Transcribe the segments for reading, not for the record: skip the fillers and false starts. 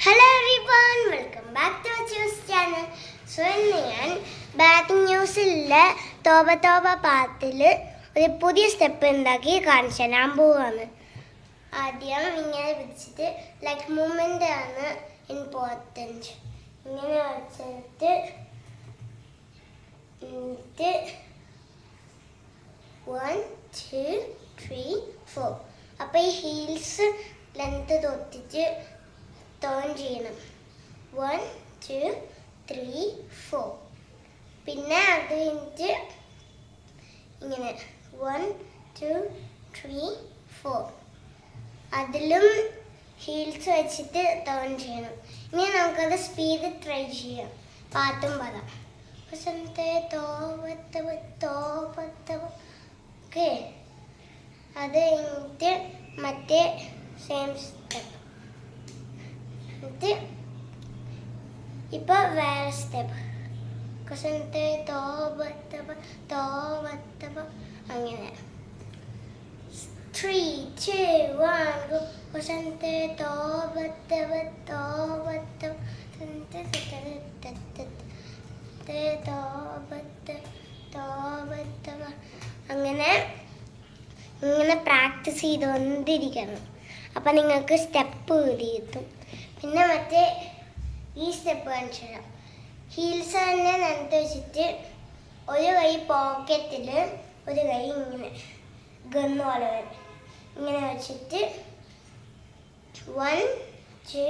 Hello everyone, welcome back to our Choose channel. So ഇന്ന് ഞാൻ batting ന്യൂസിലെ തോപ പാത്തിൽ ഒരു പുതിയ സ്റ്റെപ്പ് ഉണ്ടാക്കി കാണിച്ചു തരാൻ പോവാണ്. ആദ്യം ഇങ്ങനെ വെച്ചിട്ട് ലൈക്ക് മൂവ്മെൻ്റ് ആണ് ഇമ്പോർട്ടൻറ്റ്. ഇങ്ങനെ വെച്ചിട്ട് 1 2 3 4. അപ്പോൾ ഈ ഹീൽസ് ലെങ്ത് തൊട്ടിട്ട് ടേൺ ചെയ്യണം. 1 2 3 4. പിന്നെ അത് കഴിഞ്ഞിട്ട് ഇങ്ങനെ 1 2 3 4. അതിലും ഹീൽസ് വെച്ചിട്ട് ടേൺ ചെയ്യണം. ഇനി നമുക്കത് സ്പീഡ് ട്രൈ ചെയ്യാം. പാട്ടും പാടാം. ഓക്കെ, അത് കഴിഞ്ഞിട്ട് മറ്റേ സെയിം സ്റ്റെപ്പ്. ഇപ്പോൾ വേറെ സ്റ്റെപ്പ് അങ്ങനെ 3 2 1 go. അങ്ങനെ ഇങ്ങനെ പ്രാക്ടീസ് ചെയ്തുകൊണ്ടിരിക്കണം. അപ്പം നിങ്ങൾക്ക് സ്റ്റെപ്പ് കിട്ടും. പിന്നെ മറ്റേ ഈ സ്റ്റെപ്പ് കാണിച്ചു തരാം. ഹീൽസ് തന്നെ നിലത്ത് വെച്ചിട്ട് ഒരു കൈ പോക്കറ്റിൽ ഒരു കൈ ഇങ്ങനെ ഗന്ന് പോലെ വരെ ഇങ്ങനെ വെച്ചിട്ട് 1 2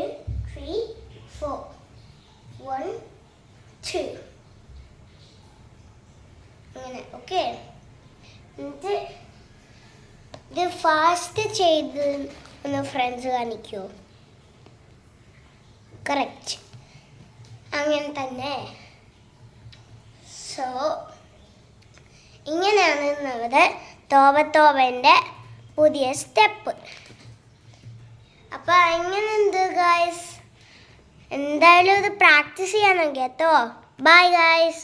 3 4 1 2 അങ്ങനെ. ഓക്കെ, എന്നിട്ട് ഇത് ഫാസ്റ്റ് ചെയ്ത് ഒന്ന് ഫ്രണ്ട്സ് കാണിക്കുമോ? കറക്റ്റ്, അങ്ങനെ തന്നെ. സോ ഇങ്ങനെയാണ് നമ്മുടെ തോപൻ്റെ പുതിയ സ്റ്റെപ്പ്. അപ്പോൾ എങ്ങനെയുണ്ട് ഗായ്സ്? എന്തായാലും ഇത് പ്രാക്ടീസ് ചെയ്യണം കേട്ടോ. Bye guys.